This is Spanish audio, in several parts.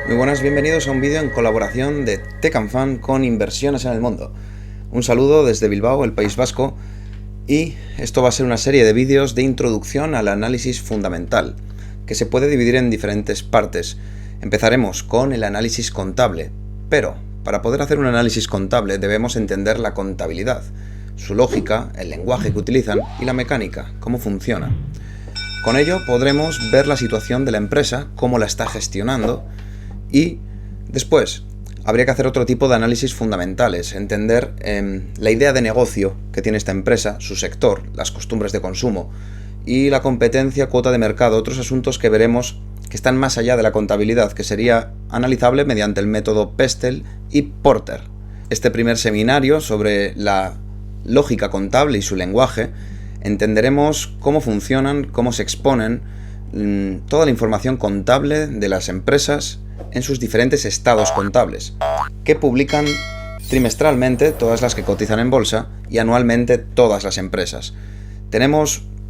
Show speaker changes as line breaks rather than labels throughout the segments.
Muy buenas, bienvenidos a un vídeo en colaboración de Tech and Fan con Inversiones en el Mundo. Un saludo desde Bilbao, el País Vasco, y esto va a ser una serie de vídeos de introducción al análisis fundamental, que se puede dividir en diferentes partes. Empezaremos con el análisis contable, pero para poder hacer un análisis contable debemos entender la contabilidad, su lógica, el lenguaje que utilizan y la mecánica, cómo funciona. Con ello podremos ver la situación de la empresa, cómo la está gestionando, y después habría que hacer otro tipo de análisis fundamentales, entender la idea de negocio que tiene esta empresa, su sector, las costumbres de consumo y la competencia, cuota de mercado, otros asuntos que veremos que están más allá de la contabilidad, que sería analizable mediante el método Pestel y Porter. Este primer seminario sobre la lógica contable y su lenguaje, entenderemos cómo funcionan, cómo se exponen toda la información contable de las empresas en sus diferentes estados contables, que publican trimestralmente todas las que cotizan en bolsa y anualmente todas las empresas.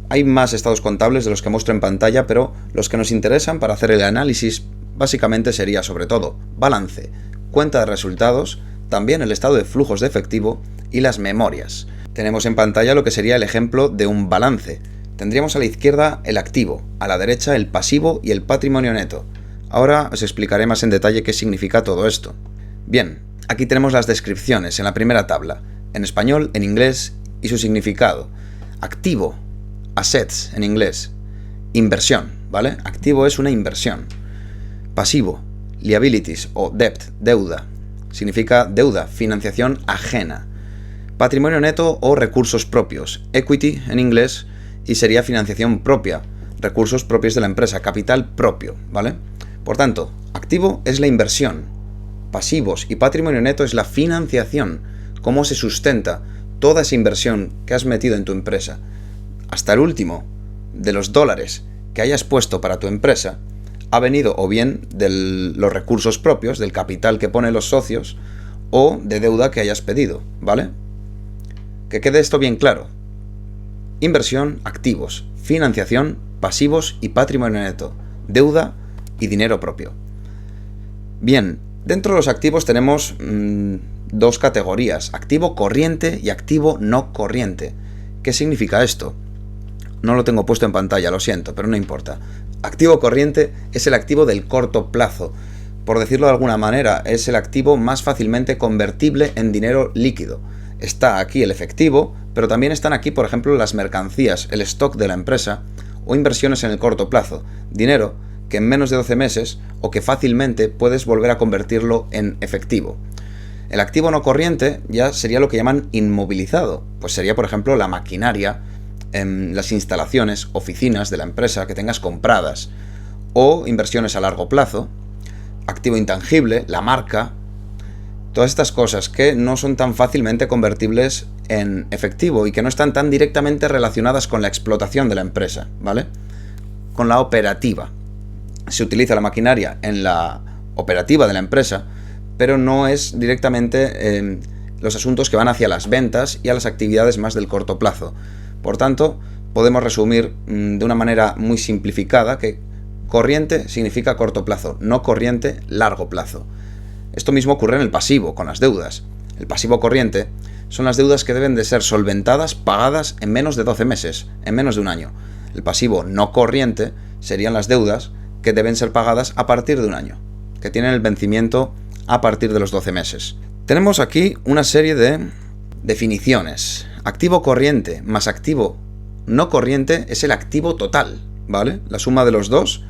Hay más estados contables de los que muestro en pantalla, pero los que nos interesan para hacer el análisis básicamente sería sobre todo balance, cuenta de resultados, también el estado de flujos de efectivo y las memorias. Tenemos en pantalla lo que sería el ejemplo de un balance. Tendríamos a la izquierda el activo, a la derecha el pasivo y el patrimonio neto. Ahora os explicaré más en detalle qué significa todo esto. Bien, aquí tenemos las descripciones en la primera tabla, en español, en inglés y su significado. Activo, assets en inglés, inversión, ¿vale? Activo es una inversión. Pasivo, liabilities o debt, deuda, significa deuda, financiación ajena. Patrimonio neto o recursos propios, equity en inglés, y sería financiación propia, recursos propios de la empresa, capital propio, ¿vale? Por tanto, activo es la inversión, pasivos y patrimonio neto es la financiación, cómo se sustenta toda esa inversión que has metido en tu empresa. Hasta el último de los dólares que hayas puesto para tu empresa ha venido o bien de los recursos propios, del capital que ponen los socios, o de deuda que hayas pedido, ¿vale? Que quede esto bien claro. Inversión, activos, financiación, pasivos y patrimonio neto, deuda y dinero propio. Bien, dentro de los activos tenemos dos categorías, activo corriente y activo no corriente. ¿Qué significa esto? No lo tengo puesto en pantalla, lo siento, pero no importa. Activo corriente es el activo del corto plazo. Por decirlo de alguna manera, es el activo más fácilmente convertible en dinero líquido. Está aquí el efectivo, pero también están aquí, por ejemplo, las mercancías, el stock de la empresa o inversiones en el corto plazo, dinero que en menos de 12 meses o que fácilmente puedes volver a convertirlo en efectivo. El activo no corriente ya sería lo que llaman inmovilizado, pues sería, por ejemplo, la maquinaria, las instalaciones, oficinas de la empresa que tengas compradas, o inversiones a largo plazo, activo intangible, la marca. Todas estas cosas que no son tan fácilmente convertibles en efectivo y que no están tan directamente relacionadas con la explotación de la empresa, ¿vale? Con la operativa. Se utiliza la maquinaria en la operativa de la empresa, pero no es directamente los asuntos que van hacia las ventas y a las actividades más del corto plazo. Por tanto, podemos resumir de una manera muy simplificada que corriente significa corto plazo, no corriente, largo plazo. Esto mismo ocurre en el pasivo, con las deudas. El pasivo corriente son las deudas que deben de ser solventadas, pagadas en menos de 12 meses, en menos de un año. El pasivo no corriente serían las deudas que deben ser pagadas a partir de un año, que tienen el vencimiento a partir de los 12 meses. Tenemos aquí una serie de definiciones. Activo corriente más activo no corriente es el activo total, ¿vale? La suma de los dos,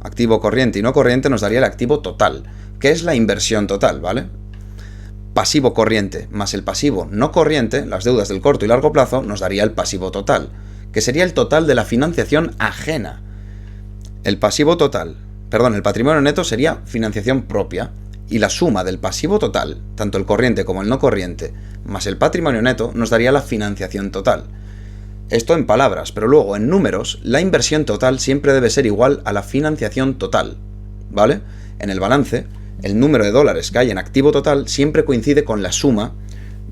activo corriente y no corriente, nos daría el activo total, que es la inversión total, ¿vale? Pasivo corriente más el pasivo no corriente, las deudas del corto y largo plazo, nos daría el pasivo total, que sería el total de la financiación ajena. El patrimonio neto sería financiación propia, y la suma del pasivo total, tanto el corriente como el no corriente, más el patrimonio neto, nos daría la financiación total. Esto en palabras, pero luego en números, la inversión total siempre debe ser igual a la financiación total, ¿vale? En el balance, el número de dólares que hay en activo total siempre coincide con la suma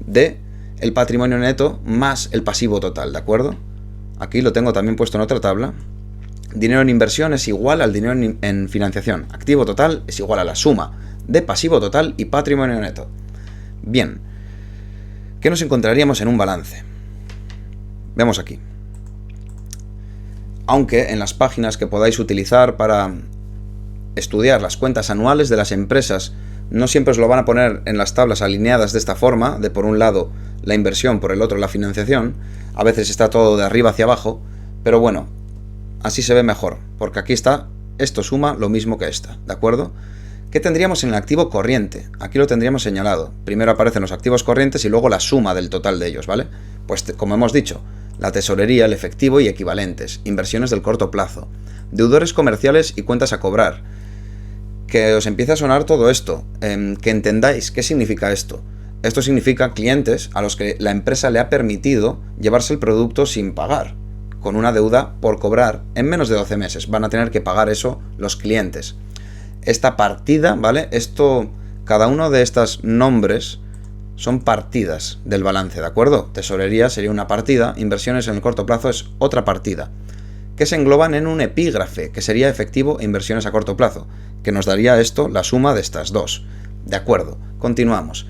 de el patrimonio neto más el pasivo total, ¿de acuerdo? Aquí lo tengo también puesto en otra tabla. Dinero en inversión es igual al dinero en financiación. Activo total es igual a la suma de pasivo total y patrimonio neto. Bien, ¿qué nos encontraríamos en un balance? Vemos aquí. Aunque en las páginas que podáis utilizar para estudiar las cuentas anuales de las empresas no siempre os lo van a poner en las tablas alineadas de esta forma, de por un lado la inversión, por el otro la financiación, a veces está todo de arriba hacia abajo, pero bueno, así se ve mejor, porque aquí está, esto suma lo mismo que esta, ¿de acuerdo? ¿Qué tendríamos en el activo corriente? Aquí lo tendríamos señalado. Primero aparecen los activos corrientes y luego la suma del total de ellos, ¿vale? Pues como hemos dicho, la tesorería, el efectivo y equivalentes, inversiones del corto plazo, deudores comerciales y cuentas a cobrar. Que os empiece a sonar todo esto, que entendáis qué significa esto. Esto significa clientes a los que la empresa le ha permitido llevarse el producto sin pagar, con una deuda por cobrar en menos de 12 meses. Van a tener que pagar eso los clientes. Esta partida, ¿vale? Cada uno de estos nombres son partidas del balance, ¿de acuerdo? Tesorería sería una partida, inversiones en el corto plazo es otra partida, que se engloban en un epígrafe, que sería efectivo e inversiones a corto plazo, que nos daría esto la suma de estas dos. De acuerdo, continuamos.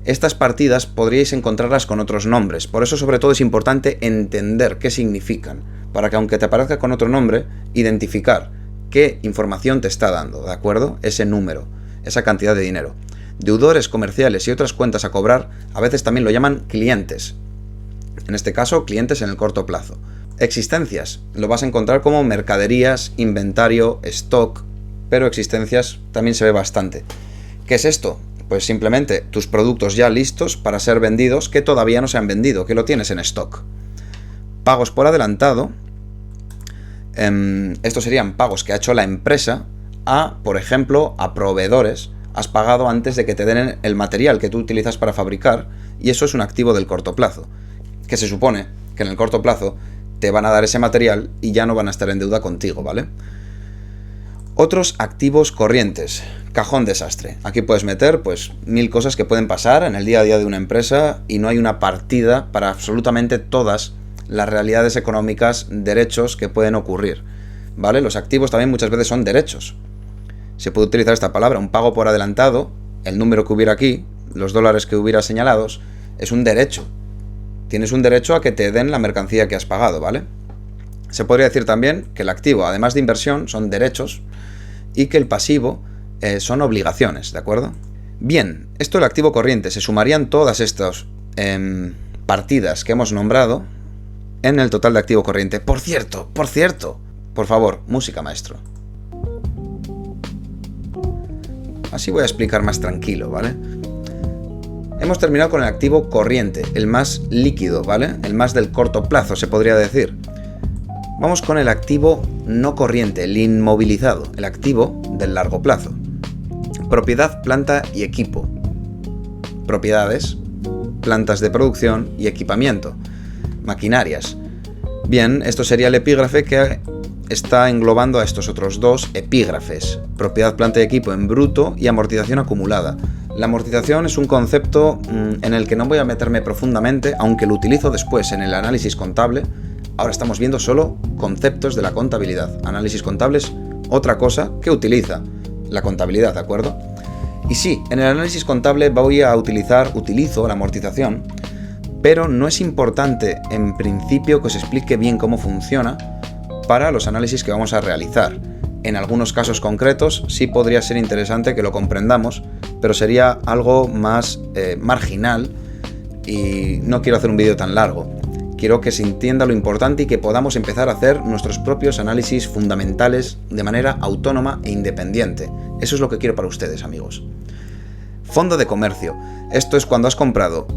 Estas partidas podríais encontrarlas con otros nombres, por eso sobre todo es importante entender qué significan, para que aunque te aparezca con otro nombre, identificar qué información te está dando, ¿de acuerdo? Ese número, esa cantidad de dinero. Deudores comerciales y otras cuentas a cobrar, a veces también lo llaman clientes. En este caso, clientes en el corto plazo. Existencias, lo vas a encontrar como mercaderías, inventario, stock, pero existencias también se ve bastante. ¿Qué es esto? Pues simplemente tus productos ya listos para ser vendidos que todavía no se han vendido, que lo tienes en stock. Pagos por adelantado. Estos serían pagos que ha hecho la empresa a, por ejemplo, a proveedores. Has pagado antes de que te den el material que tú utilizas para fabricar y eso es un activo del corto plazo, que se supone que en el corto plazo te van a dar ese material y ya no van a estar en deuda contigo, ¿vale? Otros activos corrientes, cajón desastre. Aquí puedes meter pues 1000 cosas que pueden pasar en el día a día de una empresa y no hay una partida para absolutamente todas las realidades económicas, derechos que pueden ocurrir, ¿vale? Los activos también muchas veces son derechos. Se puede utilizar esta palabra, un pago por adelantado, el número que hubiera aquí, los dólares que hubiera señalados, es un derecho. Tienes un derecho a que te den la mercancía que has pagado, ¿vale? Se podría decir también que el activo, además de inversión, son derechos y que el pasivo son obligaciones, ¿de acuerdo? Bien, esto del activo corriente, se sumarían todas estas partidas que hemos nombrado en el total de activo corriente. Por cierto, por favor, música, maestro. Así voy a explicar más tranquilo, ¿vale? Hemos terminado con el activo corriente, el más líquido, ¿vale? El más del corto plazo, se podría decir. Vamos con el activo no corriente, el inmovilizado, el activo del largo plazo. Propiedad, planta y equipo. Propiedades, plantas de producción y equipamiento. Maquinarias. Bien, esto sería el epígrafe que está englobando a estos otros dos epígrafes. Propiedad, planta y equipo en bruto y amortización acumulada. La amortización es un concepto en el que no voy a meterme profundamente, aunque lo utilizo después en el análisis contable. Ahora estamos viendo solo conceptos de la contabilidad. Análisis contable es otra cosa que utiliza la contabilidad, ¿de acuerdo? Y sí, en el análisis contable utilizo la amortización, pero no es importante en principio que os explique bien cómo funciona para los análisis que vamos a realizar. En algunos casos concretos sí podría ser interesante que lo comprendamos, pero sería algo más marginal y no quiero hacer un vídeo tan largo. Quiero que se entienda lo importante y que podamos empezar a hacer nuestros propios análisis fundamentales de manera autónoma e independiente. Eso es lo que quiero para ustedes, amigos. Fondo de comercio. Esto es cuando has comprado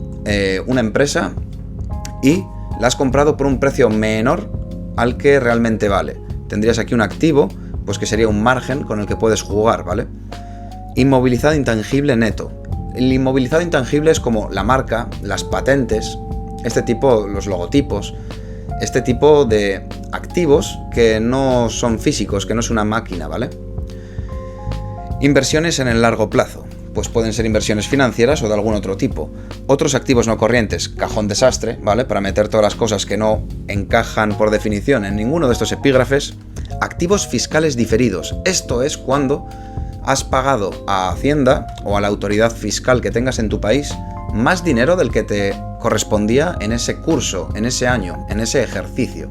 una empresa y la has comprado por un precio menor al que realmente vale. Tendrías aquí un activo, pues que sería un margen con el que puedes jugar, ¿vale? Inmovilizado intangible neto. El inmovilizado intangible es como la marca, las patentes, este tipo, los logotipos, este tipo de activos que no son físicos, que no es una máquina, ¿vale? Inversiones en el largo plazo. Pues pueden ser inversiones financieras o de algún otro tipo. Otros activos no corrientes, cajón desastre, ¿vale? Para meter todas las cosas que no encajan por definición en ninguno de estos epígrafes. activos fiscales diferidos. Esto es cuando has pagado a Hacienda o a la autoridad fiscal que tengas en tu país más dinero del que te correspondía en ese curso, en ese año, en ese ejercicio.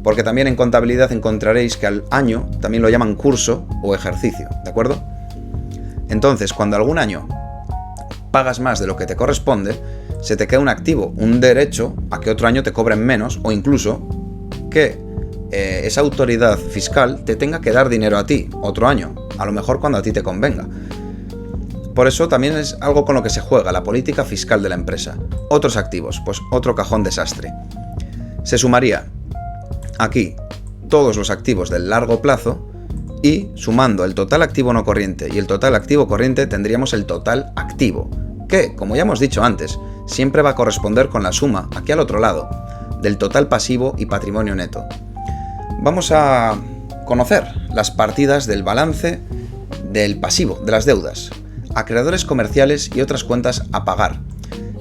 Porque también en contabilidad encontraréis que al año también lo llaman curso o ejercicio, ¿de acuerdo? Entonces, cuando algún año pagas más de lo que te corresponde, se te queda un activo, un derecho a que otro año te cobren menos, o incluso que esa autoridad fiscal te tenga que dar dinero a ti otro año, a lo mejor cuando a ti te convenga. Por eso también es algo con lo que se juega la política fiscal de la empresa. Otros activos, pues otro cajón desastre. Se sumaría aquí todos los activos del largo plazo y sumando el total activo no corriente y el total activo corriente tendríamos el total activo, que, como ya hemos dicho antes, siempre va a corresponder con la suma, aquí al otro lado, del total pasivo y patrimonio neto. Vamos a conocer las partidas del balance del pasivo, de las deudas, acreedores comerciales y otras cuentas a pagar.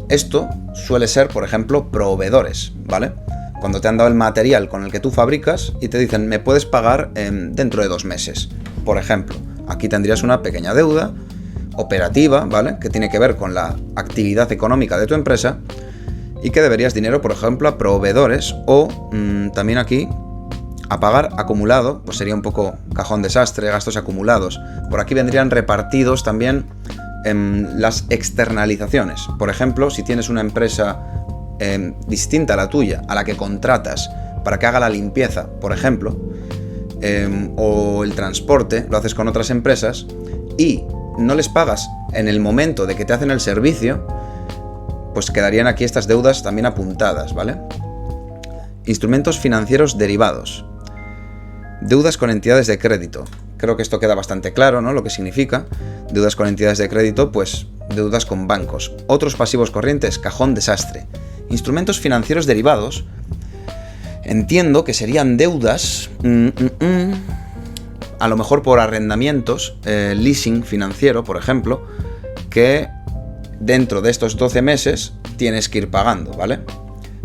Esto suele ser, por ejemplo, proveedores, ¿vale? Cuando te han dado el material con el que tú fabricas y te dicen, me puedes pagar dentro de 2 meses. Por ejemplo, aquí tendrías una pequeña deuda operativa, ¿vale? Que tiene que ver con la actividad económica de tu empresa y que deberías dinero, por ejemplo, a proveedores o también aquí a pagar acumulado, pues sería un poco cajón desastre, gastos acumulados. Por aquí vendrían repartidos también las externalizaciones. Por ejemplo, si tienes una empresa distinta a la tuya, a la que contratas para que haga la limpieza, por ejemplo, o el transporte, lo haces con otras empresas y no les pagas en el momento de que te hacen el servicio, pues quedarían aquí estas deudas también apuntadas, ¿vale? Instrumentos financieros derivados. Deudas con entidades de crédito. Creo que esto queda bastante claro, ¿no? Lo que significa. Deudas con entidades de crédito, pues deudas con bancos. Otros pasivos corrientes, cajón desastre. Instrumentos financieros derivados. Entiendo que serían deudas, a lo mejor por arrendamientos, leasing financiero, por ejemplo, que dentro de estos 12 meses tienes que ir pagando, ¿vale?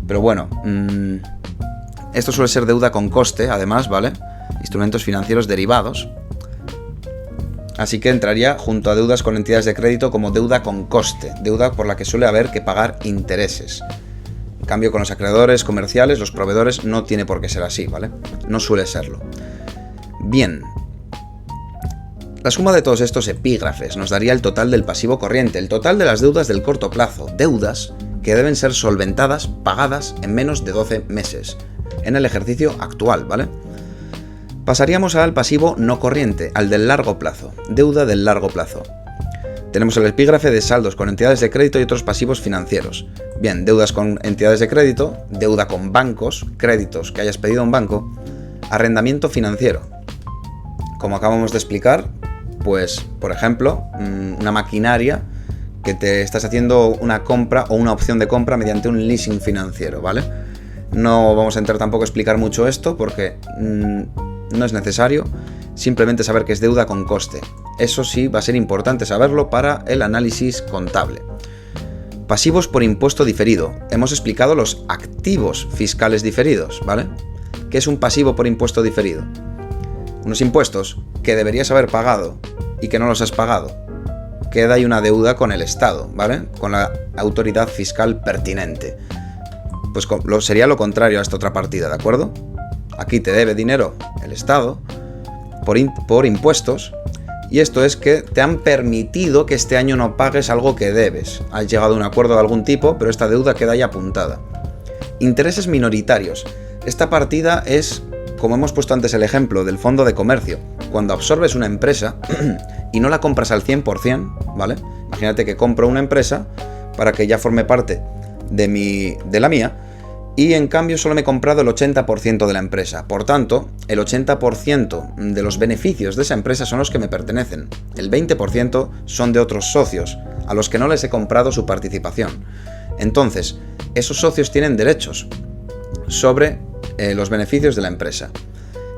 Pero bueno, esto suele ser deuda con coste, además, ¿vale? Instrumentos financieros derivados. Así que entraría junto a deudas con entidades de crédito como deuda con coste, deuda por la que suele haber que pagar intereses. En cambio, con los acreedores comerciales, los proveedores, no tiene por qué ser así, ¿vale? No suele serlo. Bien. La suma de todos estos epígrafes nos daría el total del pasivo corriente, el total de las deudas del corto plazo, deudas que deben ser solventadas, pagadas en menos de 12 meses, en el ejercicio actual, ¿vale? Pasaríamos al pasivo no corriente, al del largo plazo, deuda del largo plazo. Tenemos el epígrafe de saldos con entidades de crédito y otros pasivos financieros. Bien, deudas con entidades de crédito, deuda con bancos, créditos que hayas pedido a un banco, arrendamiento financiero. Como acabamos de explicar, pues, por ejemplo, una maquinaria que te estás haciendo una compra o una opción de compra mediante un leasing financiero, ¿vale? No vamos a entrar tampoco a explicar mucho esto porque no es necesario, simplemente saber que es deuda con coste. Eso sí va a ser importante saberlo para el análisis contable. Pasivos por impuesto diferido. Hemos explicado los activos fiscales diferidos, ¿vale? ¿Qué es un pasivo por impuesto diferido? Unos impuestos que deberías haber pagado y que no los has pagado. Queda ahí una deuda con el Estado, ¿vale? Con la autoridad fiscal pertinente. Pues sería lo contrario a esta otra partida, ¿de acuerdo? Aquí te debe dinero el Estado por impuestos y esto es que te han permitido que este año no pagues algo que debes. Has llegado a un acuerdo de algún tipo, pero esta deuda queda ahí apuntada. Intereses minoritarios. Esta partida es, como hemos puesto antes el ejemplo del fondo de comercio, cuando absorbes una empresa y no la compras al 100%, ¿vale? Imagínate que compro una empresa para que ya forme parte de la mía y en cambio solo me he comprado el 80% de la empresa. Por tanto, el 80% de los beneficios de esa empresa son los que me pertenecen. El 20% son de otros socios, a los que no les he comprado su participación. Entonces, esos socios tienen derechos sobre los beneficios de la empresa.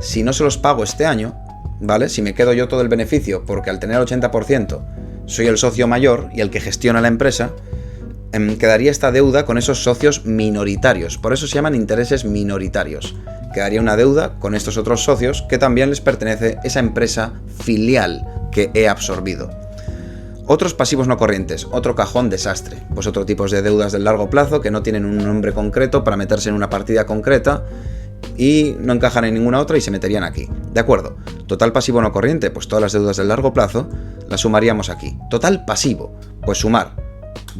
Si no se los pago este año, ¿vale? Si me quedo yo todo el beneficio porque al tener el 80% soy el socio mayor y el que gestiona la empresa, quedaría esta deuda con esos socios minoritarios. Por eso se llaman intereses minoritarios. Quedaría una deuda con estos otros socios que también les pertenece esa empresa filial que he absorbido. Otros pasivos no corrientes, otro cajón desastre. Pues otro tipo de deudas del largo plazo que no tienen un nombre concreto para meterse en una partida concreta y no encajan en ninguna otra y se meterían aquí. De acuerdo. Total pasivo no corriente, pues todas las deudas del largo plazo las sumaríamos aquí. Total pasivo, pues sumar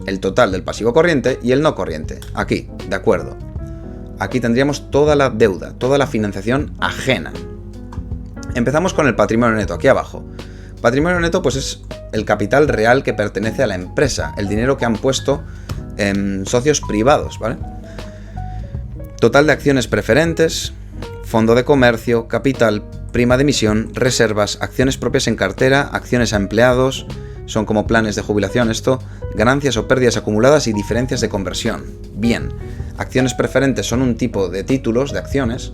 el total del pasivo corriente y el no corriente. Aquí, de acuerdo. Aquí tendríamos toda la deuda, toda la financiación ajena. Empezamos con el patrimonio neto, aquí abajo. Patrimonio neto pues es el capital real que pertenece a la empresa, el dinero que han puesto socios privados, ¿vale? Total de acciones preferentes, fondo de comercio, capital, prima de emisión, reservas, acciones propias en cartera, acciones a empleados, son como planes de jubilación esto, ganancias o pérdidas acumuladas y diferencias de conversión. Bien, acciones preferentes son un tipo de títulos de acciones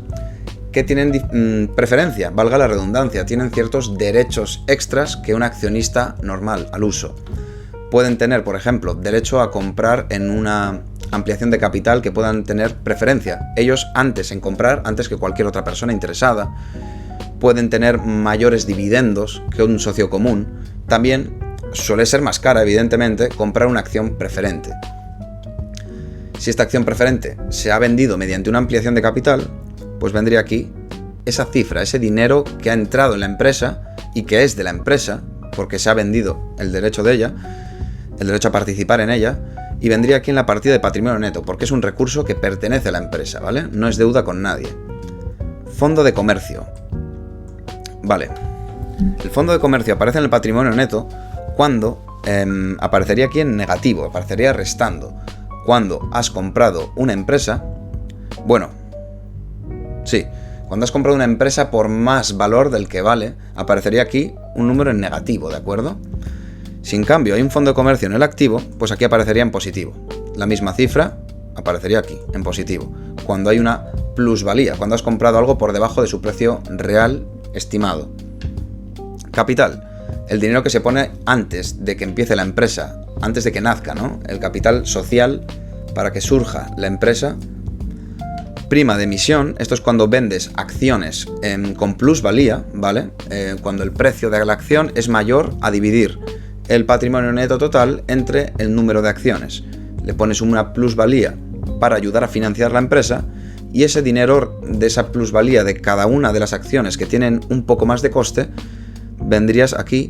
que tienen preferencia, valga la redundancia, tienen ciertos derechos extras que un accionista normal al uso. Pueden tener, por ejemplo, derecho a comprar en una ampliación de capital que puedan tener preferencia. Ellos antes en comprar, antes que cualquier otra persona interesada. Pueden tener mayores dividendos que un socio común. También suele ser más cara, evidentemente, comprar una acción preferente. Si esta acción preferente se ha vendido mediante una ampliación de capital, pues vendría aquí esa cifra, ese dinero que ha entrado en la empresa y que es de la empresa, porque se ha vendido el derecho de ella, el derecho a participar en ella, y vendría aquí en la partida de patrimonio neto, porque es un recurso que pertenece a la empresa, ¿vale? No es deuda con nadie. Fondo de comercio. Vale. El fondo de comercio aparece en el patrimonio neto cuando aparecería aquí en negativo, aparecería restando. Cuando has comprado una empresa, bueno, sí, cuando has comprado una empresa por más valor del que vale, aparecería aquí un número en negativo, ¿de acuerdo? Si en cambio hay un fondo de comercio en el activo, pues aquí aparecería en positivo. La misma cifra aparecería aquí, en positivo. Cuando hay una plusvalía, cuando has comprado algo por debajo de su precio real estimado. Capital, el dinero que se pone antes de que empiece la empresa, antes de que nazca, ¿no? El capital social para que surja la empresa. Prima de emisión, esto es cuando vendes acciones con plusvalía, ¿vale? Cuando el precio de la acción es mayor a dividir el patrimonio neto total entre el número de acciones. Le pones una plusvalía para ayudar a financiar la empresa y ese dinero de esa plusvalía de cada una de las acciones que tienen un poco más de coste, vendrías aquí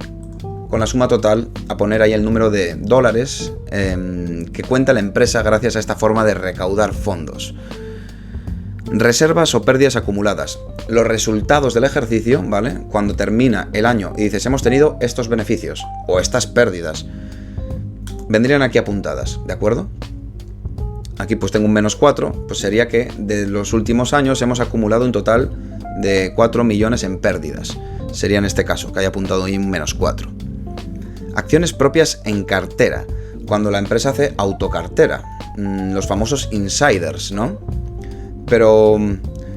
con la suma total a poner ahí el número de dólares que cuenta la empresa gracias a esta forma de recaudar fondos. Reservas o pérdidas acumuladas. Los resultados del ejercicio, ¿vale? Cuando termina el año y dices, hemos tenido estos beneficios o estas pérdidas, vendrían aquí apuntadas, ¿de acuerdo? Aquí pues tengo un -4, pues sería que de los últimos años hemos acumulado un total de 4 millones en pérdidas. Sería en este caso, que haya apuntado ahí un -4. Acciones propias en cartera. Cuando la empresa hace autocartera. Los famosos insiders, ¿no? Pero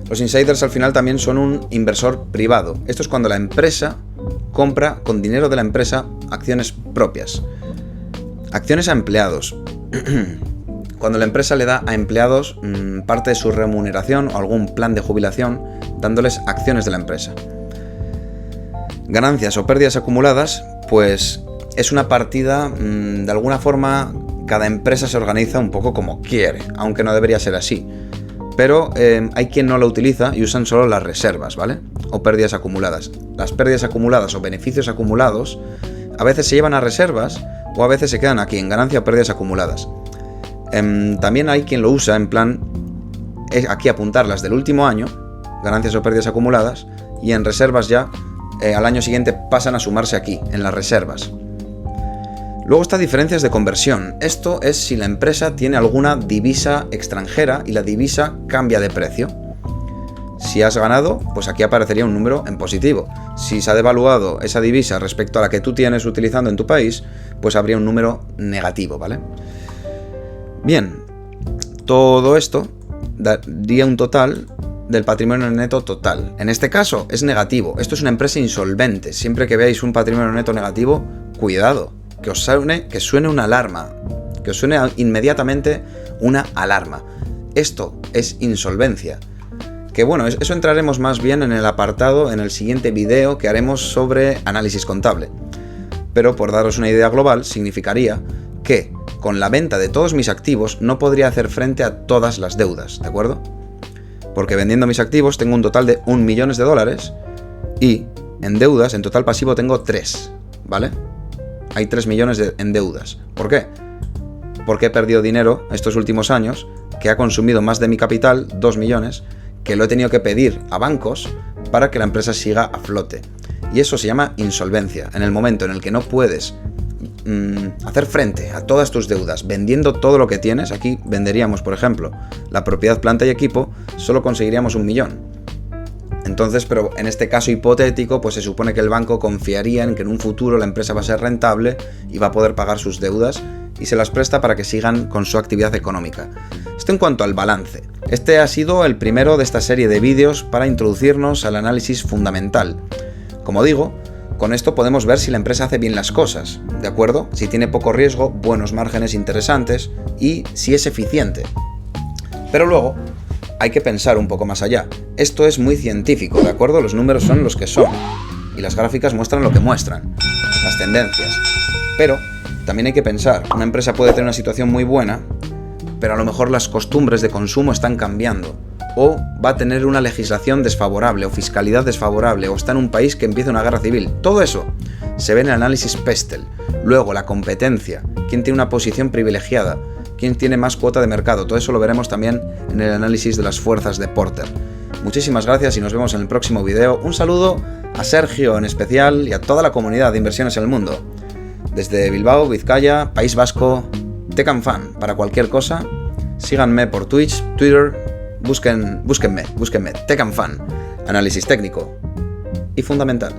los insiders al final también son un inversor privado. Esto es cuando la empresa compra con dinero de la empresa acciones propias. Acciones a empleados. Cuando la empresa le da a empleados parte de su remuneración o algún plan de jubilación dándoles acciones de la empresa. Ganancias o pérdidas acumuladas, pues es una partida, de alguna forma cada empresa se organiza un poco como quiere, aunque no debería ser así. Pero hay quien no la utiliza y usan solo las reservas, ¿vale? O pérdidas acumuladas. Las pérdidas acumuladas o beneficios acumulados a veces se llevan a reservas o a veces se quedan aquí en ganancia o pérdidas acumuladas. También hay quien lo usa en plan, aquí apuntarlas del último año, ganancias o pérdidas acumuladas, y en reservas ya al año siguiente pasan a sumarse aquí, en las reservas. Luego está diferencias de conversión. Esto es si la empresa tiene alguna divisa extranjera y la divisa cambia de precio. Si has ganado, pues aquí aparecería un número en positivo. Si se ha devaluado esa divisa respecto a la que tú tienes utilizando en tu país, pues habría un número negativo, ¿vale? Bien, todo esto daría un total del patrimonio neto total. En este caso es negativo. Esto es una empresa insolvente. Siempre que veáis un patrimonio neto negativo, cuidado. Que suene una alarma. que os suene inmediatamente una alarma. Esto es insolvencia. Que bueno, eso entraremos más bien en el apartado, en el siguiente video que haremos sobre análisis contable. Pero por daros una idea global, significaría que con la venta de todos mis activos no podría hacer frente a todas las deudas, ¿de acuerdo? Porque vendiendo mis activos tengo un total de 1 millón de dólares y en deudas, en total pasivo tengo 3, ¿vale? Hay 3 millones en deudas. ¿Por qué? Porque he perdido dinero estos últimos años, que ha consumido más de mi capital, 2 millones, que lo he tenido que pedir a bancos para que la empresa siga a flote. Y eso se llama insolvencia. En el momento en el que no puedes hacer frente a todas tus deudas vendiendo todo lo que tienes, aquí venderíamos, por ejemplo, la propiedad, planta y equipo, solo conseguiríamos 1 millón. Entonces, pero en este caso hipotético, pues se supone que el banco confiaría en que en un futuro la empresa va a ser rentable y va a poder pagar sus deudas y se las presta para que sigan con su actividad económica. Esto en cuanto al balance. Este ha sido el primero de esta serie de vídeos para introducirnos al análisis fundamental. Como digo, con esto podemos ver si la empresa hace bien las cosas, ¿de acuerdo? Si tiene poco riesgo, buenos márgenes interesantes y si es eficiente. Pero luego hay que pensar un poco más allá. Esto es muy científico, ¿de acuerdo? Los números son los que son y las gráficas muestran lo que muestran, las tendencias. Pero también hay que pensar, una empresa puede tener una situación muy buena, pero a lo mejor las costumbres de consumo están cambiando, o va a tener una legislación desfavorable o fiscalidad desfavorable, o está en un país que empieza una guerra civil. Todo eso se ve en el análisis Pestel. Luego la competencia, quién tiene una posición privilegiada, quién tiene más cuota de mercado, todo eso lo veremos también en el análisis de las fuerzas de Porter. Muchísimas gracias y nos vemos en el próximo video. Un saludo a Sergio en especial y a toda la comunidad de inversiones en el mundo. Desde Bilbao, Vizcaya, País Vasco, TechandFan. Para cualquier cosa, síganme por Twitch, Twitter, búsquenme, TechandFan. Análisis técnico y fundamental.